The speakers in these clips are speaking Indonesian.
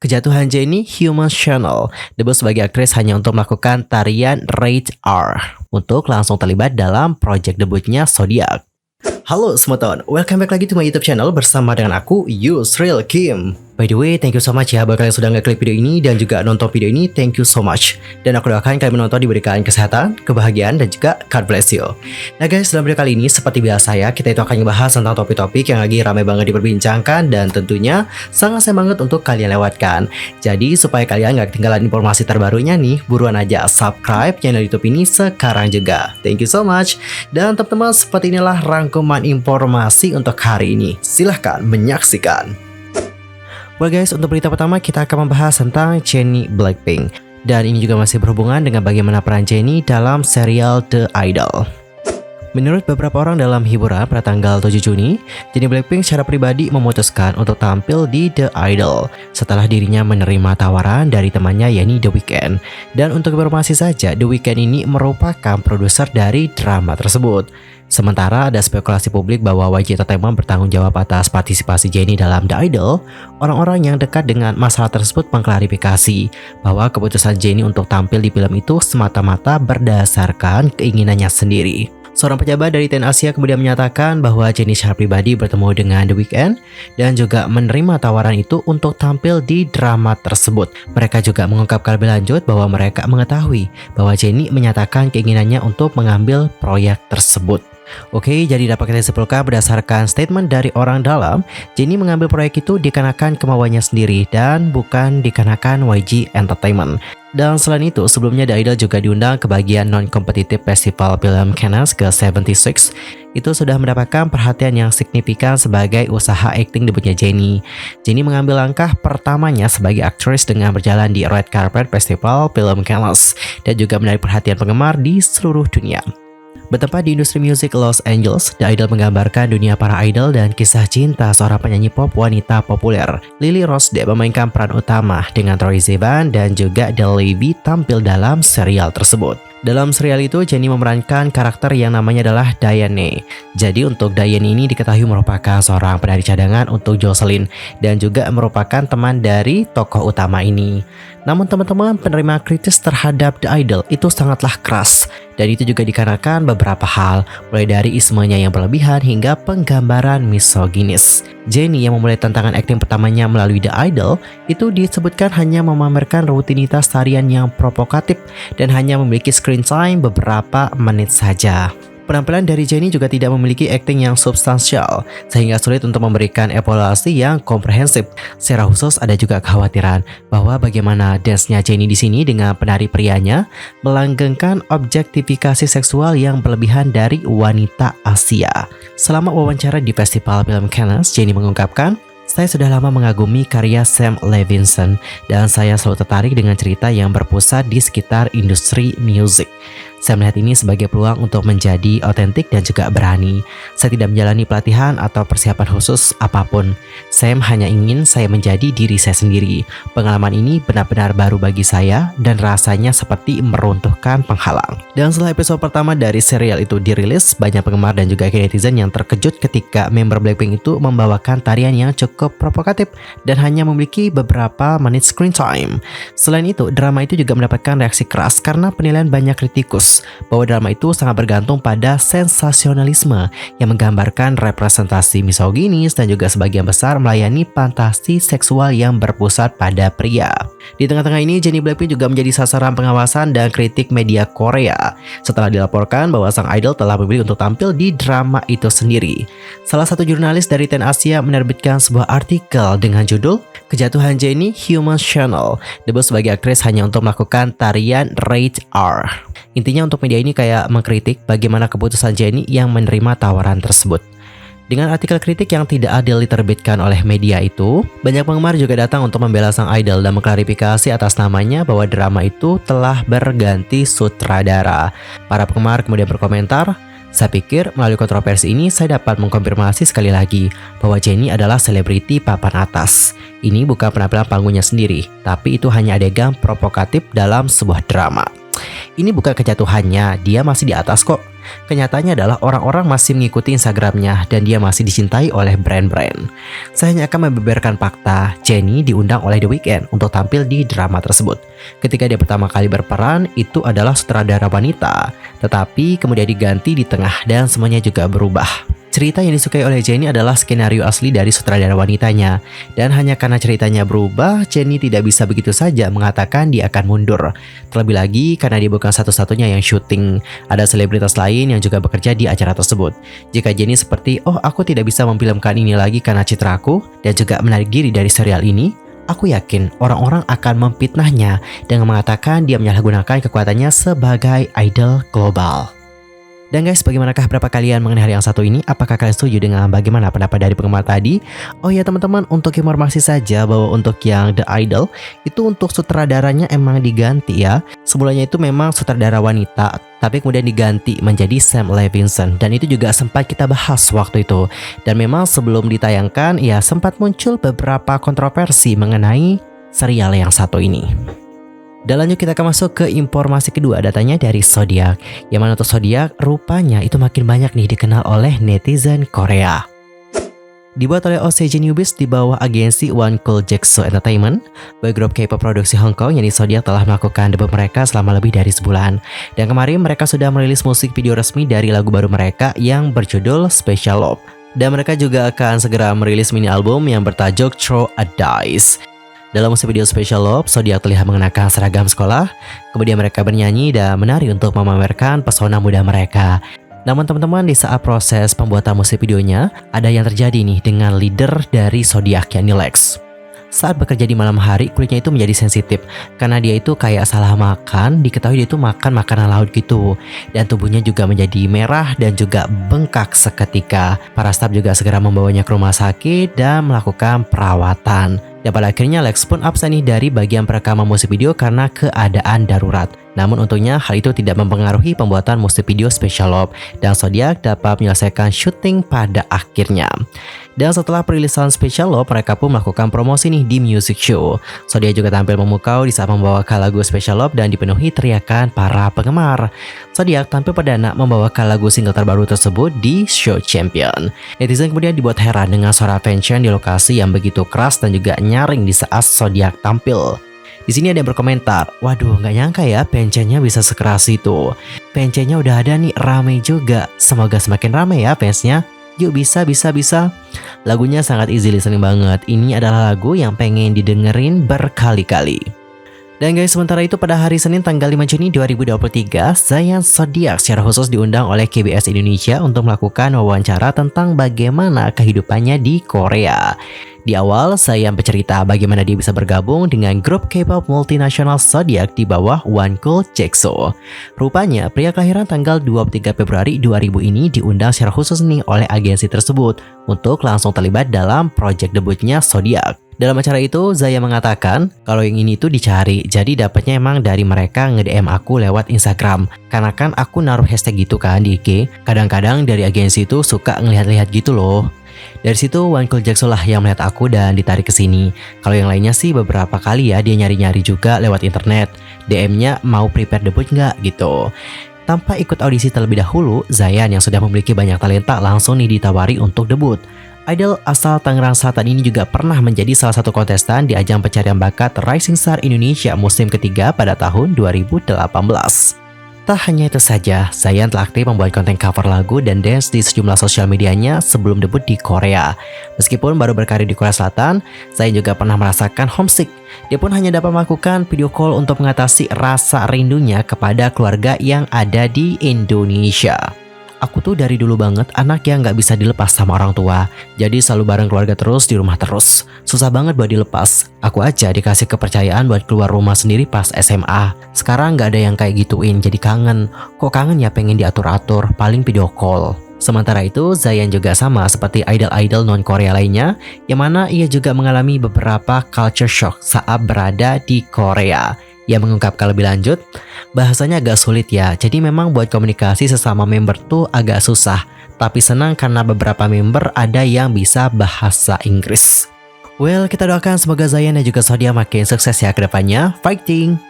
Kejatuhan Jennie Human Channel debut sebagai aktris hanya untuk melakukan tarian Rated R untuk langsung terlibat dalam proyek debutnya Zodiac. Halo semua teman, welcome back lagi to my YouTube channel bersama dengan aku Yusril Kim. By the way, thank you so much ya buat kalian yang sudah ngeklik video ini dan juga nonton video ini, thank you so much. Dan aku doakan kalian menonton diberikan kesehatan, kebahagiaan, dan juga God bless you. Nah guys, dalam video kali ini seperti biasa ya, kita itu akan membahas tentang topik-topik yang lagi ramai banget diperbincangkan dan tentunya sangat semangat untuk kalian lewatkan. Jadi supaya kalian gak ketinggalan informasi terbarunya nih, buruan aja subscribe channel YouTube ini sekarang juga. Thank you so much. Dan teman-teman, seperti inilah rangkuman informasi untuk hari ini. Silahkan menyaksikan. Well guys, untuk berita pertama kita akan membahas tentang Jennie Blackpink. Dan ini juga masih berhubungan dengan bagaimana peran Jennie dalam serial The Idol. Menurut beberapa orang dalam hiburan pada tanggal 7 Juni, Jennie Blackpink secara pribadi memutuskan untuk tampil di The Idol setelah dirinya menerima tawaran dari temannya yakni The Weeknd. Dan untuk informasi saja, The Weeknd ini merupakan produser dari drama tersebut. Sementara ada spekulasi publik bahwa YG Entertainment bertanggung jawab atas partisipasi Jennie dalam The Idol. Orang-orang yang dekat dengan masalah tersebut mengklarifikasi bahwa keputusan Jennie untuk tampil di film itu semata-mata berdasarkan keinginannya sendiri. Seorang pejabat dari TNI Asia kemudian menyatakan bahwa Jennie secara pribadi bertemu dengan The Weeknd dan juga menerima tawaran itu untuk tampil di drama tersebut. Mereka juga mengungkapkan lebih lanjut bahwa mereka mengetahui bahwa Jennie menyatakan keinginannya untuk mengambil proyek tersebut. Oke, jadi dapat kita simpulkan berdasarkan statement dari orang dalam, Jennie mengambil proyek itu dikarenakan kemauannya sendiri dan bukan dikarenakan YG Entertainment. Dan selain itu, sebelumnya The Idol juga diundang ke bagian non-kompetitif Festival Film Cannes ke-76. Itu sudah mendapatkan perhatian yang signifikan sebagai usaha akting debutnya Jennie. Jennie mengambil langkah pertamanya sebagai aktris dengan berjalan di Red Carpet Festival Film Cannes dan juga menarik perhatian penggemar di seluruh dunia. Bertempat di industri musik Los Angeles, The Idol menggambarkan dunia para idol dan kisah cinta seorang penyanyi pop wanita populer. Lily Rose Depp memainkan peran utama dengan Troye Sivan dan juga Dale Levy tampil dalam serial tersebut. Dalam serial itu, Jennie memerankan karakter yang namanya adalah Diane. Jadi untuk Diane ini diketahui merupakan seorang penari cadangan untuk Jocelyn dan juga merupakan teman dari tokoh utama ini. Namun teman-teman, penerima kritis terhadap The Idol itu sangatlah keras. Dan itu juga dikarenakan beberapa hal, mulai dari ismenya yang berlebihan hingga penggambaran misoginis. Jennie yang memulai tantangan akting pertamanya melalui The Idol itu disebutkan hanya memamerkan rutinitas tarian yang provokatif dan hanya memiliki screen time beberapa menit saja. Penampilan dari Jennie juga tidak memiliki akting yang substansial, sehingga sulit untuk memberikan evaluasi yang komprehensif. Secara khusus ada juga kekhawatiran bahwa bagaimana dance-nya Jennie di sini dengan penari prianya melanggengkan objektifikasi seksual yang berlebihan dari wanita Asia. Selama wawancara di Festival Film Cannes, Jennie mengungkapkan, "Saya sudah lama mengagumi karya Sam Levinson dan saya selalu tertarik dengan cerita yang berpusat di sekitar industri musik. Saya melihat ini sebagai peluang untuk menjadi otentik dan juga berani. Saya tidak menjalani pelatihan atau persiapan khusus apapun. Sam hanya ingin saya menjadi diri saya sendiri. Pengalaman ini benar-benar baru bagi saya dan rasanya seperti meruntuhkan penghalang." Dan setelah episode pertama dari serial itu dirilis, banyak penggemar dan juga netizen yang terkejut ketika member Blackpink itu membawakan tarian yang cukup provokatif dan hanya memiliki beberapa menit screen time. Selain itu, drama itu juga mendapatkan reaksi keras karena penilaian banyak kritikus bahwa drama itu sangat bergantung pada sensasionalisme yang menggambarkan representasi misoginis dan juga sebagian besar melayani fantasi seksual yang berpusat pada pria. Di tengah-tengah ini, Jennie Blackpink juga menjadi sasaran pengawasan dan kritik media Korea setelah dilaporkan bahwa sang idol telah memilih untuk tampil di drama itu sendiri. Salah satu jurnalis dari TNI Asia menerbitkan sebuah artikel dengan judul "Kejatuhan Jennie Human Channel debut sebagai aktris hanya untuk melakukan tarian Rated R". Intinya untuk media ini kayak mengkritik bagaimana keputusan Jennie yang menerima tawaran tersebut. Dengan artikel kritik yang tidak adil diterbitkan oleh media itu, banyak penggemar juga datang untuk membela sang idol dan mengklarifikasi atas namanya bahwa drama itu telah berganti sutradara. Para penggemar kemudian berkomentar, "Saya pikir melalui kontroversi ini saya dapat mengkonfirmasi sekali lagi bahwa Jennie adalah selebriti papan atas. Ini bukan penampilan panggungnya sendiri, tapi itu hanya adegan provokatif dalam sebuah drama." Ini bukan kejatuhannya, dia masih di atas kok. Kenyataannya adalah orang-orang masih mengikuti Instagramnya dan dia masih dicintai oleh brand-brand. Saya hanya akan membeberkan fakta, Jennie diundang oleh The Weeknd untuk tampil di drama tersebut. Ketika dia pertama kali berperan, itu adalah sutradara wanita, tetapi kemudian diganti di tengah dan semuanya juga berubah. Cerita yang disukai oleh Jennie adalah skenario asli dari sutradara wanitanya. Dan hanya karena ceritanya berubah, Jennie tidak bisa begitu saja mengatakan dia akan mundur. Terlebih lagi karena dia bukan satu-satunya yang syuting. Ada selebritas lain yang juga bekerja di acara tersebut. Jika Jennie seperti, oh aku tidak bisa memfilmkan ini lagi karena citraku, dan juga menarik diri dari serial ini, aku yakin orang-orang akan memfitnahnya dengan mengatakan dia menyalahgunakan kekuatannya sebagai idol global. Dan guys, bagaimanakah pendapat kalian mengenai hal yang satu ini? Apakah kalian setuju dengan bagaimana pendapat dari penggemar tadi? Oh ya teman-teman, untuk informasi saja bahwa untuk yang The Idol, itu untuk sutradaranya emang diganti ya. Semulanya itu memang sutradara wanita, tapi kemudian diganti menjadi Sam Levinson. Dan itu juga sempat kita bahas waktu itu. Dan memang sebelum ditayangkan, ya sempat muncul beberapa kontroversi mengenai serial yang satu ini. Dan lanjut kita akan masuk ke informasi kedua, datanya dari Zodiac. Yang mana untuk Zodiac rupanya itu makin banyak nih dikenal oleh netizen Korea. Dibuat oleh OCG Newbies di bawah agensi One Cool Jigsaw Entertainment, boy group K-pop produksi Hong Kong yakni Zodiac telah melakukan debut mereka selama lebih dari sebulan. Dan kemarin mereka sudah merilis musik video resmi dari lagu baru mereka yang berjudul Special Love. Dan mereka juga akan segera merilis mini album yang bertajuk Throw a Dice. Dalam musik video Special Love, Zodiac terlihat mengenakan seragam sekolah. Kemudian mereka bernyanyi dan menari untuk memamerkan pesona muda mereka. Namun teman-teman, di saat proses pembuatan musik videonya, ada yang terjadi nih dengan leader dari Zodiac yakni Lex. Saat bekerja di malam hari, kulitnya itu menjadi sensitif karena dia itu kayak salah makan. Diketahui dia itu makan makanan laut gitu, dan tubuhnya juga menjadi merah dan juga bengkak seketika. Para staf juga segera membawanya ke rumah sakit dan melakukan perawatan. Dan pada akhirnya Lex pun absen nih dari bagian perekaman musik video karena keadaan darurat. Namun untungnya hal itu tidak mempengaruhi pembuatan musik video Special Love, dan Zodiac dapat menyelesaikan syuting pada akhirnya. Dan setelah perilisan Special Love, mereka pun melakukan promosi nih di music show. Zodiac juga tampil memukau di saat membawakan lagu Special Love dan dipenuhi teriakan para penggemar. Zodiac tampil perdana membawakan lagu single terbaru tersebut di show Champion. Netizen kemudian dibuat heran dengan suara fansnya di lokasi yang begitu keras dan juga nyaring di saat Zodiac tampil. Di sini ada yang berkomentar, waduh nggak nyangka ya fansnya bisa sekeras itu. Fansnya udah ada nih, rame juga. Semoga semakin rame ya fansnya. Yuk bisa. Lagunya sangat easy listening banget. Ini adalah lagu yang pengen didengerin berkali-kali. Dan guys, sementara itu pada hari Senin tanggal 5 Juni 2023, Zayan Zodiac secara khusus diundang oleh KBS Indonesia untuk melakukan wawancara tentang bagaimana kehidupannya di Korea. Di awal, Zayan bercerita bagaimana dia bisa bergabung dengan grup K-pop multinasional Zodiac di bawah One Cool Jigsaw. Rupanya, pria kelahiran tanggal 23 Februari 2000 ini diundang secara khusus nih oleh agensi tersebut untuk langsung terlibat dalam proyek debutnya Zodiac. Dalam acara itu, Zaya mengatakan kalau yang ini tuh dicari, jadi dapatnya emang dari mereka nge-DM aku lewat Instagram. Karena kan aku naruh hashtag gitu kan di IG, kadang-kadang dari agensi itu suka ngelihat-lihat gitu loh. Dari situ One Cool Jigsaw lah yang melihat aku dan ditarik ke sini. Kalau yang lainnya sih beberapa kali ya dia nyari-nyari juga lewat internet. DM-nya mau prepare debut nggak gitu. Tanpa ikut audisi terlebih dahulu, Zayan yang sudah memiliki banyak talenta langsung nih ditawari untuk debut. Idol asal Tangerang Selatan ini juga pernah menjadi salah satu kontestan di ajang pencarian bakat Rising Star Indonesia musim ketiga pada tahun 2018. Tak hanya itu saja, Zayan telah aktif membuat konten cover lagu dan dance di sejumlah sosial medianya sebelum debut di Korea. Meskipun baru berkarir di Korea Selatan, Zayan juga pernah merasakan homesick. Dia pun hanya dapat melakukan video call untuk mengatasi rasa rindunya kepada keluarga yang ada di Indonesia. Aku tuh dari dulu banget anak yang gak bisa dilepas sama orang tua. Jadi selalu bareng keluarga terus, di rumah terus. Susah banget buat dilepas. Aku aja dikasih kepercayaan buat keluar rumah sendiri pas SMA. Sekarang gak ada yang kayak gituin, jadi kangen. Kok kangen ya pengen diatur-atur, paling video call. Sementara itu, Zayan juga sama seperti idol-idol non-Korea lainnya, yang mana ia juga mengalami beberapa culture shock saat berada di Korea. Ia mengungkapkan lebih lanjut, bahasanya agak sulit ya, jadi memang buat komunikasi sesama member tuh agak susah. Tapi senang karena beberapa member ada yang bisa bahasa Inggris. Well, kita doakan semoga Zayan dan juga Zodiac makin sukses ya ke depannya. Fighting!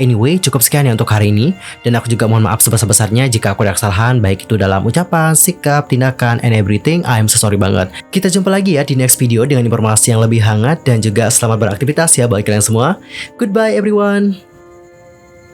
Anyway, cukup sekian ya untuk hari ini. Dan aku juga mohon maaf sebesar-besarnya jika aku ada kesalahan, baik itu dalam ucapan, sikap, tindakan, and everything. I'm so sorry banget. Kita jumpa lagi ya di next video dengan informasi yang lebih hangat. Dan juga selamat beraktivitas ya bagi kalian semua. Goodbye everyone.